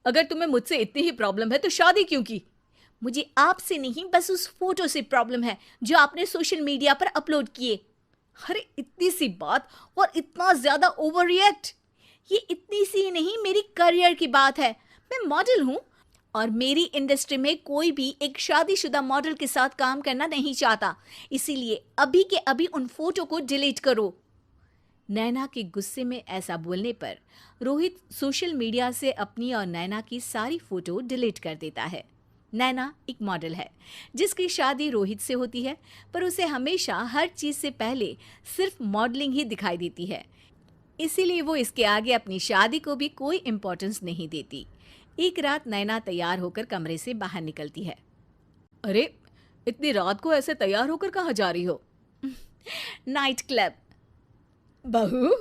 अगर तुम्हें मुझसे इतनी ही प्रॉब्लम है तो शादी क्यों की? मुझे आपसे नहीं, बस उस फोटो से प्रॉब्लम है जो आपने सोशल मीडिया पर अपलोड किए। अरे इतनी सी बात और इतना ज्यादा ओवर रिएक्ट। ये इतनी सी नहीं, मेरी करियर की बात है। मैं मॉडल हूँ और मेरी इंडस्ट्री में कोई भी एक शादीशुदा मॉडल के साथ काम करना नहीं चाहता। इसीलिए अभी के अभी उन फोटो को डिलीट करो। नैना के गुस्से में ऐसा बोलने पर रोहित सोशल मीडिया से अपनी और नैना की सारी फोटो डिलीट कर देता है। नैना एक मॉडल है जिसकी शादी रोहित से होती है, पर उसे हमेशा हर चीज से पहले सिर्फ मॉडलिंग ही दिखाई देती है। इसीलिए वो इसके आगे अपनी शादी को भी कोई इम्पोर्टेंस नहीं देती। एक रात नैना तैयार होकर कमरे से बाहर निकलती है। अरे, इतनी रात को ऐसे तैयार होकर कहाँ जा रही हो? Night club. बहू,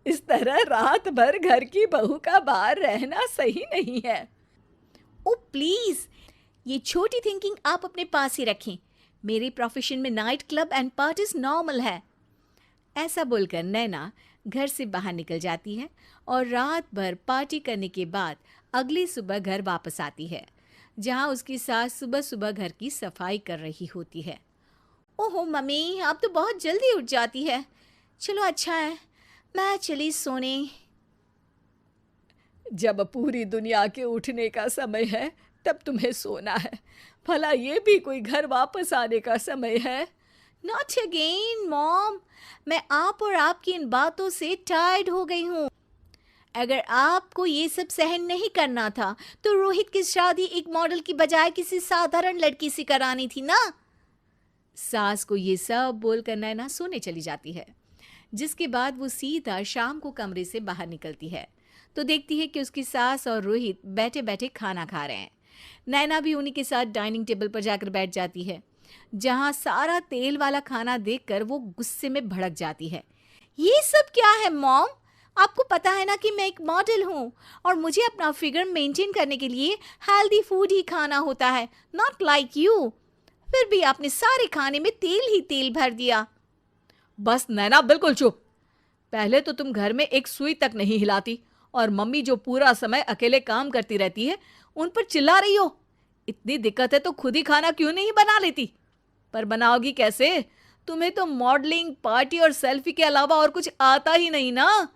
इस तरह रात भर घर की बहू का बाहर रहना सही नहीं है। ओ प्लीज, ये छोटी थिंकिंग आप अपने पास ही रखें। मेरे प्रोफेशन में night club and parties normal है। ऐसा बोलकर नैना घर से बाहर निकल जाती है और रात भर पार्टी करने के बाद अगली सुबह घर वापस आती है, जहां उसकी सास सुबह सुबह घर की सफाई कर रही होती है। ओहो मम्मी, आप तो बहुत जल्दी उठ जाती है। चलो अच्छा है, मैं चली सोने। जब पूरी दुनिया के उठने का समय है तब तुम्हें सोना है। भला ये भी कोई घर वापस आने का समय है? नॉट अगेन मॉम, मैं आप और आपकी इन बातों से टायर्ड हो गई हूँ। अगर आपको ये सब सहन नहीं करना था तो रोहित की शादी एक मॉडल की बजाय किसी साधारण लड़की से करानी थी ना। सास को ये सब बोलकर नैना सोने चली जाती है, जिसके बाद वो सीधा शाम को कमरे से बाहर निकलती है तो देखती है कि उसकी सास और रोहित बैठे बैठे खाना खा रहे हैं। नैना भी उन्हीं के साथ डाइनिंग टेबल पर जाकर बैठ जाती है, जहां सारा तेल वाला खाना देखकर वो गुस्से में भड़क जाती है। ये सब क्या है मॉम? आपको पता है ना कि मैं एक मॉडल हूँ और मुझे अपना फिगर मेंटेन करने के लिए हेल्दी फूड ही खाना होता है, नॉट लाइक यू। फिर भी आपने सारे खाने में तेल ही तेल भर दिया। बस नैना, बिल्कुल चुप। पहले तो तुम घर में एक सुई तक नहीं हिलाती और मम्मी जो पूरा समय अकेले काम करती रहती है उन पर चिल्ला रही हो। इतनी दिक्कत है तो खुद ही खाना क्यों नहीं बना लेती? पर बनाओगी कैसे? तुम्हें तो मॉडलिंग, पार्टी और सेल्फी के अलावा और कुछ आता ही नहीं ना।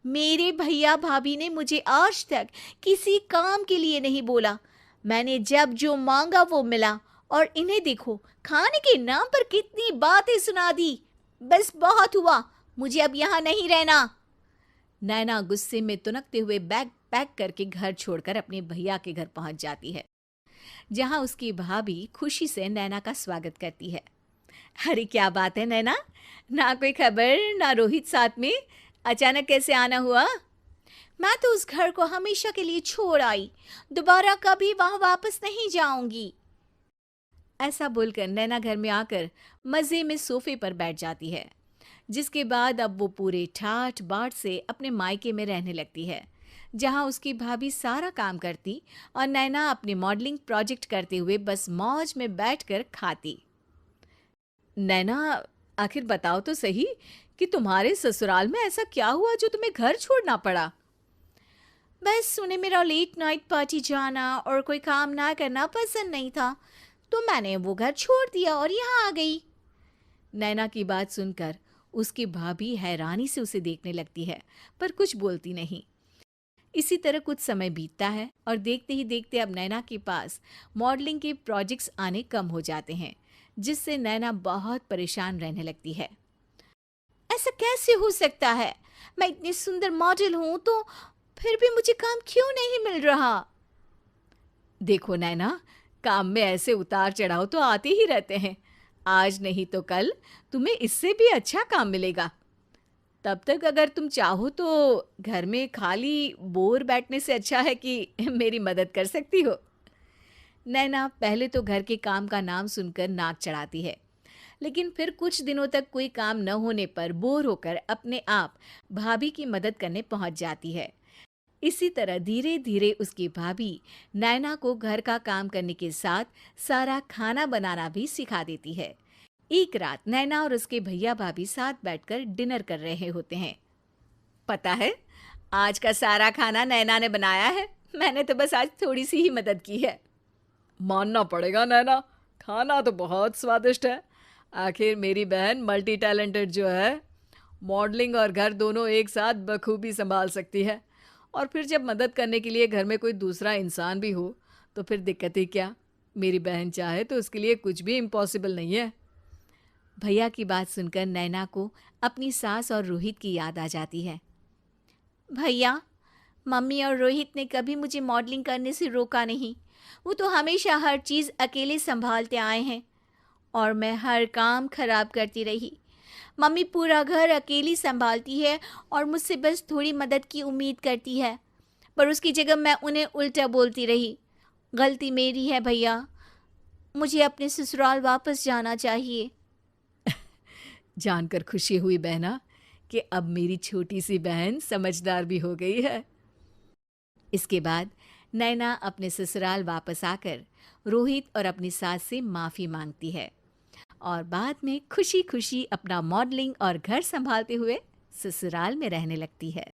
मेरे भैया भाभी ने मुझे आज तक किसी काम के लिए नहीं बोला। मैंने जब जो मांगा वो मिला और इन्हें देखो, खाने के नाम पर कितनी बातें सुना दी। बस बहुत हुआ, मुझे अब यहाँ नहीं रहना। नैना गुस्से में तुनकते हुए बैग पैक करके घर छोड़कर अपने भैया के घर पहुंच जाती है, जहां उसकी भाभी खुशी से नैना का स्वागत करती है। अरे क्या बात है नैना, ना कोई खबर ना रोहित साथ में, अचानक कैसे आना हुआ? मैं तो उस घर को हमेशा के लिए छोड़ आई, दोबारा कभी वहां वापस नहीं जाऊंगी। ऐसा बोलकर नैना घर में आकर मजे में सोफे पर बैठ जाती है, जिसके बाद अब वो पूरे ठाठ बाट से अपने मायके में रहने लगती है, जहां उसकी भाभी सारा काम करती और नैना अपने मॉडलिंग प्रोजेक्ट करते हुए बस मौज में बैठकर खाती। नैना, आखिर बताओ तो सही कि तुम्हारे ससुराल में ऐसा क्या हुआ जो तुम्हें घर छोड़ना पड़ा? बस उन्हें मेरा लेट नाइट पार्टी जाना और कोई काम ना करना पसंद नहीं था, तो मैंने वो घर छोड़ दिया और यहाँ आ गई। नैना की बात सुनकर उसकी भाभी हैरानी से उसे देखने लगती है, पर कुछ बोलती नहीं। इसी तरह कुछ समय बीतता है और देखते ही देखते अब नैना के पास मॉडलिंग के प्रोजेक्ट्स आने कम हो जाते हैं, जिससे नैना बहुत परेशान रहने लगती है। ऐसा कैसे हो सकता है? मैं इतनी सुंदर मॉडल हूँ तो फिर भी मुझे काम क्यों नहीं मिल रहा? देखो नैना, काम में ऐसे उतार चढ़ाव तो आते ही रहते हैं। आज नहीं तो कल तुम्हें इससे भी अच्छा काम मिलेगा। तब तक अगर तुम चाहो तो घर में खाली बोर बैठने से अच्छा है कि मेरी मदद कर सकती हो। नैना पहले तो घर के काम का नाम सुनकर नाक चढ़ाती है, लेकिन फिर कुछ दिनों तक कोई काम न होने पर बोर होकर अपने आप भाभी की मदद करने पहुंच जाती है। इसी तरह धीरे धीरे उसकी भाभी नैना को घर का काम करने के साथ सारा खाना बनाना भी सिखा देती है। एक रात नैना और उसके भैया भाभी साथ बैठकर डिनर कर रहे होते हैं। पता है, आज का सारा खाना नैना ने बनाया है, मैंने तो बस आज थोड़ी सी ही मदद की है। मानना पड़ेगा नैना, खाना तो बहुत स्वादिष्ट है। आखिर मेरी बहन मल्टी टैलेंटेड जो है, मॉडलिंग और घर दोनों एक साथ बखूबी संभाल सकती है। और फिर जब मदद करने के लिए घर में कोई दूसरा इंसान भी हो तो फिर दिक्कत ही क्या। मेरी बहन चाहे तो उसके लिए कुछ भी इम्पॉसिबल नहीं है। भैया की बात सुनकर नैना को अपनी सास और रोहित की याद आ जाती है। भैया, मम्मी और रोहित ने कभी मुझे मॉडलिंग करने से रोका नहीं। वो तो हमेशा हर चीज़ अकेले संभालते आए हैं और मैं हर काम खराब करती रही। मम्मी पूरा घर अकेली संभालती है और मुझसे बस थोड़ी मदद की उम्मीद करती है, पर उसकी जगह मैं उन्हें उल्टा बोलती रही। गलती मेरी है भैया, मुझे अपने ससुराल वापस जाना चाहिए। जानकर खुशी हुई बहना कि अब मेरी छोटी सी बहन समझदार भी हो गई है। इसके बाद नैना अपने ससुराल वापस आकर रोहित और अपनी सास से माफ़ी मांगती है और बाद में खुशी खुशी अपना मॉडलिंग और घर संभालते हुए ससुराल में रहने लगती है।